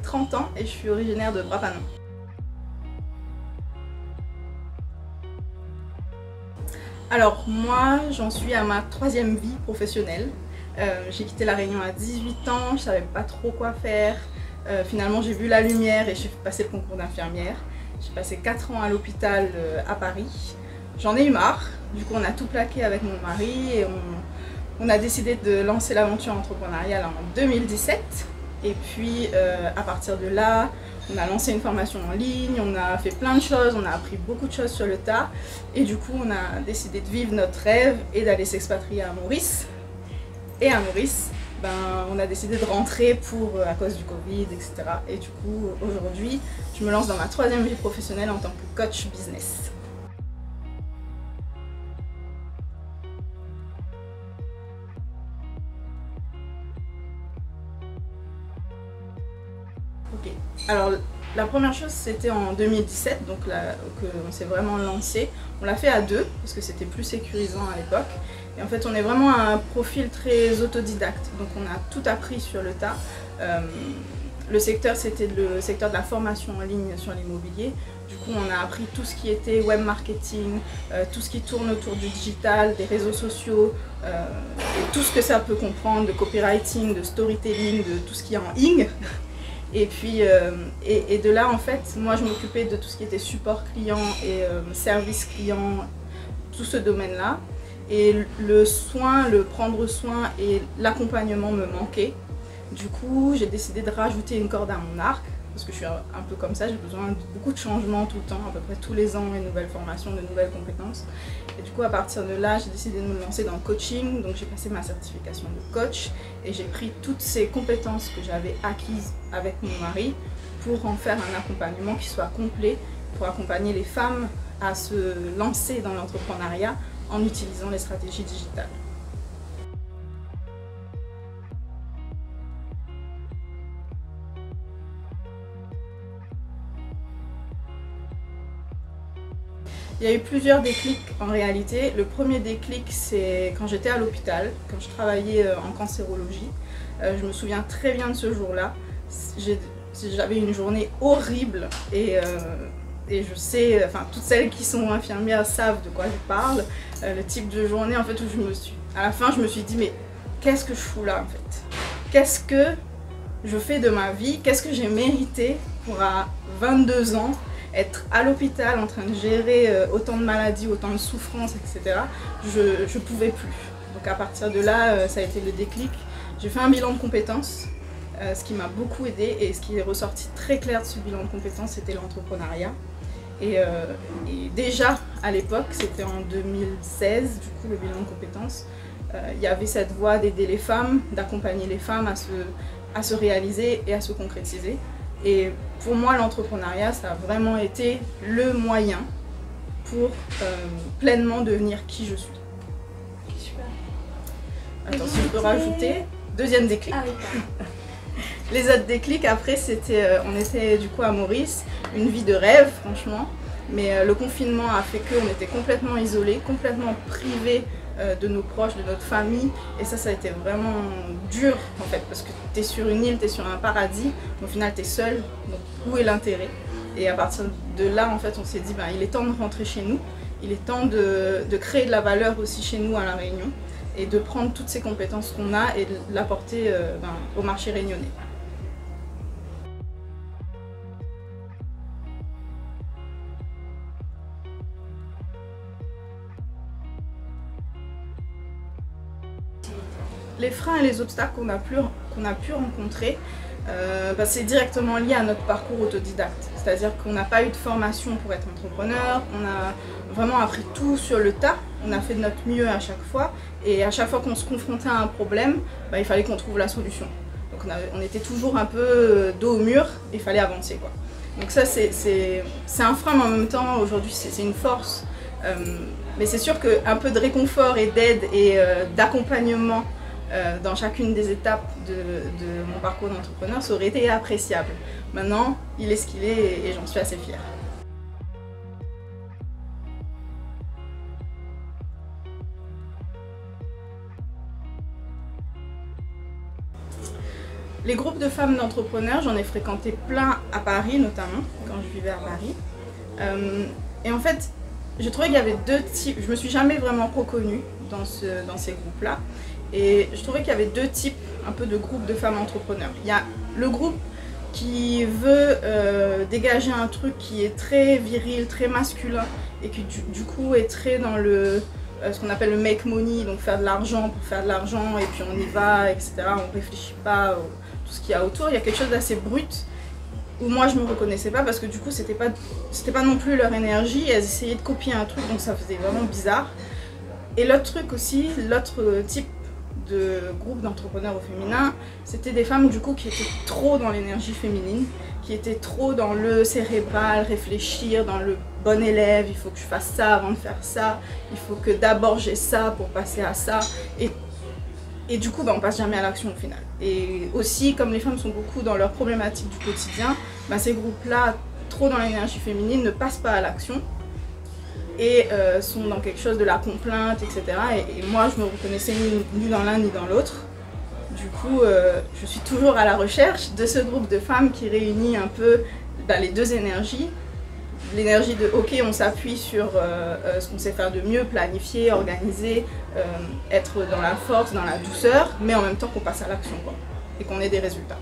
30 ans et je suis originaire de Brapanon. Alors moi, j'en suis à ma 3e vie professionnelle. J'ai quitté La Réunion à 18 ans, je savais pas trop quoi faire. Finalement, j'ai vu la lumière et j'ai passé le concours d'infirmière. J'ai passé 4 ans à l'hôpital à Paris. J'en ai eu marre, du coup on a tout plaqué avec mon mari et on a décidé de lancer l'aventure entrepreneuriale en 2017. Et puis à partir de là, on a lancé une formation en ligne, on a fait plein de choses, on a appris beaucoup de choses sur le tas. Et du coup, on a décidé de vivre notre rêve et d'aller s'expatrier à Maurice. Et à Maurice, on a décidé de rentrer à cause du Covid, etc. Et du coup, aujourd'hui, je me lance dans ma 3e vie professionnelle en tant que coach business. Ok, alors la première chose c'était en 2017, donc là qu'on s'est vraiment lancé. On l'a fait à 2 parce que c'était plus sécurisant à l'époque. Et en fait on est vraiment un profil très autodidacte, donc on a tout appris sur le tas. Le secteur c'était le secteur de la formation en ligne sur l'immobilier. Du coup on a appris tout ce qui était web marketing, tout ce qui tourne autour du digital, des réseaux sociaux, et tout ce que ça peut comprendre, de copywriting, de storytelling, de tout ce qui est en ing. Et puis, et de là en fait, moi je m'occupais de tout ce qui était support client et service client, tout ce domaine-là. Et le soin, le prendre soin et l'accompagnement me manquaient. Du coup, j'ai décidé de rajouter une corde à mon arc, parce que je suis un peu comme ça, j'ai besoin de beaucoup de changements tout le temps, à peu près tous les ans, une nouvelle formation, de nouvelles compétences. Et du coup, à partir de là, j'ai décidé de me lancer dans le coaching, donc j'ai passé ma certification de coach et j'ai pris toutes ces compétences que j'avais acquises avec mon mari pour en faire un accompagnement qui soit complet, pour accompagner les femmes à se lancer dans l'entrepreneuriat en utilisant les stratégies digitales. Il y a eu plusieurs déclics en réalité. Le premier déclic, c'est quand j'étais à l'hôpital, quand je travaillais en cancérologie. Je me souviens très bien de ce jour-là. J'avais une journée horrible et je sais, enfin toutes celles qui sont infirmières savent de quoi je parle. Le type de journée en fait où à la fin je me suis dit mais qu'est-ce que je fous là en fait? Qu'est-ce que je fais de ma vie? Qu'est-ce que j'ai mérité pour à 22 ans être à l'hôpital en train de gérer autant de maladies, autant de souffrances, etc. Je pouvais plus. Donc à partir de là, ça a été le déclic. J'ai fait un bilan de compétences, ce qui m'a beaucoup aidé et ce qui est ressorti très clair de ce bilan de compétences, c'était l'entrepreneuriat. Et déjà à l'époque, c'était en 2016, du coup le bilan de compétences, il y avait cette voie d'aider les femmes, d'accompagner les femmes à se réaliser et à se concrétiser. Et pour moi, l'entrepreneuriat, ça a vraiment été le moyen pour pleinement devenir qui je suis. Super. Attends, si je peux rajouter, deuxième déclic. Ah oui. Les autres déclics, après, on était du coup à Maurice, une vie de rêve, franchement. Mais le confinement a fait qu'on était complètement isolés, complètement privés de nos proches, de notre famille. Et ça a été vraiment dur en fait, parce que tu es sur une île, tu es sur un paradis, mais au final tu es seul, donc où est l'intérêt? Et à partir de là, en fait, on s'est dit, il est temps de rentrer chez nous, il est temps de créer de la valeur aussi chez nous à La Réunion, et de prendre toutes ces compétences qu'on a et de l'apporter au marché réunionnais. Les freins et les obstacles qu'on a pu rencontrer, c'est directement lié à notre parcours autodidacte. C'est-à-dire qu'on n'a pas eu de formation pour être entrepreneur, on a vraiment appris tout sur le tas, on a fait de notre mieux à chaque fois, et à chaque fois qu'on se confrontait à un problème, il fallait qu'on trouve la solution. Donc on était toujours un peu dos au mur, et il fallait avancer, quoi. Donc ça c'est un frein, mais en même temps aujourd'hui c'est une force. Mais c'est sûr qu'un peu de réconfort et d'aide et d'accompagnement dans chacune des étapes de mon parcours d'entrepreneur, ça aurait été appréciable. Maintenant, il est ce qu'il est et j'en suis assez fière. Les groupes de femmes d'entrepreneurs, j'en ai fréquenté plein à Paris notamment, quand je vivais à Paris. Et en fait, je trouvais qu'il y avait deux types, je me suis jamais vraiment reconnue dans ces groupes-là. Et je trouvais qu'il y avait deux types un peu de groupes de femmes entrepreneurs. Il y a le groupe qui veut dégager un truc qui est très viril, très masculin et qui du coup est très dans ce qu'on appelle le make money, donc faire de l'argent pour faire de l'argent et puis on y va, etc. On ne réfléchit pas à tout ce qu'il y a autour. Il y a quelque chose d'assez brut où moi je me reconnaissais pas parce que du coup c'était pas non plus leur énergie, elles essayaient de copier un truc donc ça faisait vraiment bizarre. Et l'autre truc aussi, l'autre type de groupe d'entrepreneurs au féminin, c'était des femmes du coup qui étaient trop dans l'énergie féminine, qui étaient trop dans le cérébral, réfléchir, dans le bon élève, il faut que je fasse ça avant de faire ça, il faut que d'abord j'ai ça pour passer à ça, et du coup on passe jamais à l'action au final. Et aussi comme les femmes sont beaucoup dans leurs problématiques du quotidien, ces groupes-là, trop dans l'énergie féminine, ne passent pas à l'action et sont dans quelque chose de la complainte, etc. Et moi, je me reconnaissais ni dans l'un ni dans l'autre. Du coup, je suis toujours à la recherche de ce groupe de femmes qui réunit un peu les deux énergies. L'énergie de ok, on s'appuie sur ce qu'on sait faire de mieux, planifier, organiser, être dans la force, dans la douceur, mais en même temps qu'on passe à l'action et qu'on ait des résultats.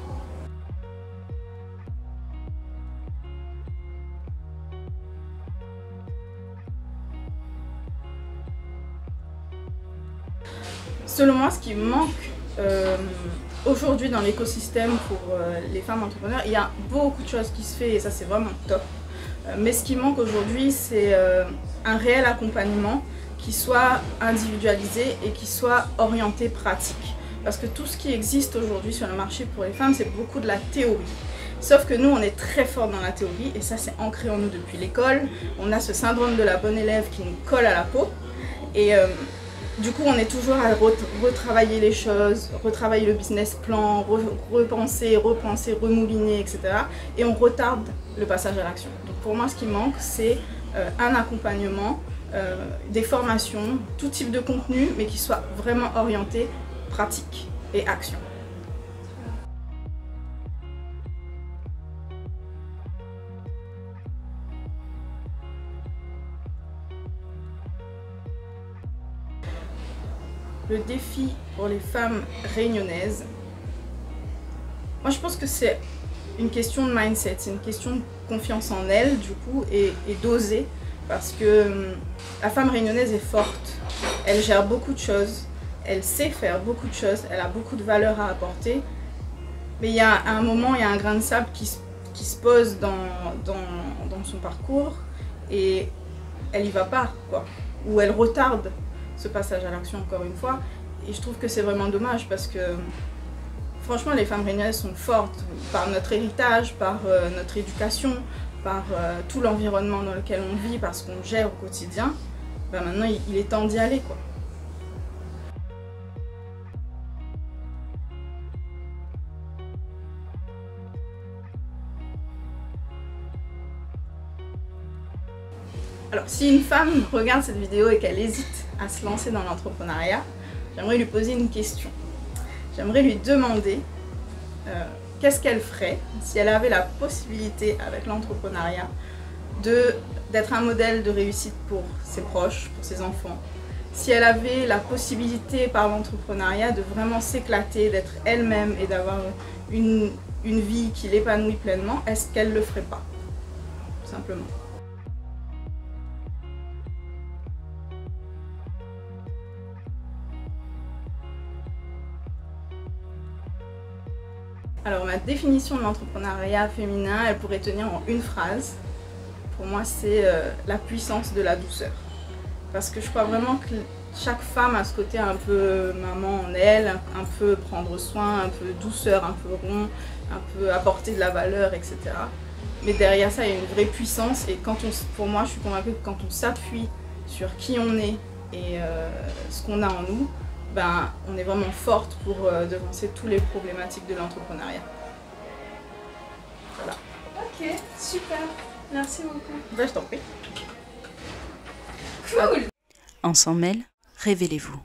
Selon moi, ce qui manque aujourd'hui dans l'écosystème pour les femmes entrepreneurs, il y a beaucoup de choses qui se font et ça c'est vraiment top. Mais ce qui manque aujourd'hui, c'est un réel accompagnement qui soit individualisé et qui soit orienté pratique. Parce que tout ce qui existe aujourd'hui sur le marché pour les femmes, c'est beaucoup de la théorie. Sauf que nous, on est très fort dans la théorie et ça c'est ancré en nous depuis l'école. On a ce syndrome de la bonne élève qui nous colle à la peau. Et du coup, on est toujours à retravailler les choses, retravailler le business plan, repenser, remouliner, etc. Et on retarde le passage à l'action. Donc pour moi, ce qui manque, c'est un accompagnement, des formations, tout type de contenu, mais qui soit vraiment orienté pratique et action. Le défi pour les femmes réunionnaises, moi je pense que c'est une question de mindset, c'est une question de confiance en elle du coup et d'oser parce que la femme réunionnaise est forte, elle gère beaucoup de choses, elle sait faire beaucoup de choses, elle a beaucoup de valeur à apporter, mais il y a un moment, il y a un grain de sable qui se pose dans son parcours et elle y va pas ou elle retarde ce passage à l'action encore une fois et je trouve que c'est vraiment dommage parce que franchement les femmes réunionnaises sont fortes par notre héritage, par notre éducation, par tout l'environnement dans lequel on vit, parce qu'on gère au quotidien. Maintenant il est temps d'y aller Alors si une femme regarde cette vidéo et qu'elle hésite à se lancer dans l'entrepreneuriat, j'aimerais lui poser une question. J'aimerais lui demander qu'est-ce qu'elle ferait si elle avait la possibilité avec l'entrepreneuriat d'être un modèle de réussite pour ses proches, pour ses enfants. Si elle avait la possibilité par l'entrepreneuriat de vraiment s'éclater, d'être elle-même et d'avoir une vie qui l'épanouit pleinement, est-ce qu'elle ne le ferait pas? Tout simplement. Alors ma définition de l'entrepreneuriat féminin, elle pourrait tenir en une phrase. Pour moi, c'est la puissance de la douceur. Parce que je crois vraiment que chaque femme a ce côté un peu maman en elle, un peu prendre soin, un peu douceur, un peu rond, un peu apporter de la valeur, etc. Mais derrière ça, il y a une vraie puissance et pour moi, je suis convaincue que quand on s'appuie sur qui on est et ce qu'on a en nous, on est vraiment forte pour devancer toutes les problématiques de l'entrepreneuriat. Voilà. Ok, super. Merci beaucoup. Je t'en prie. Cool. Ensemble, révélez-vous.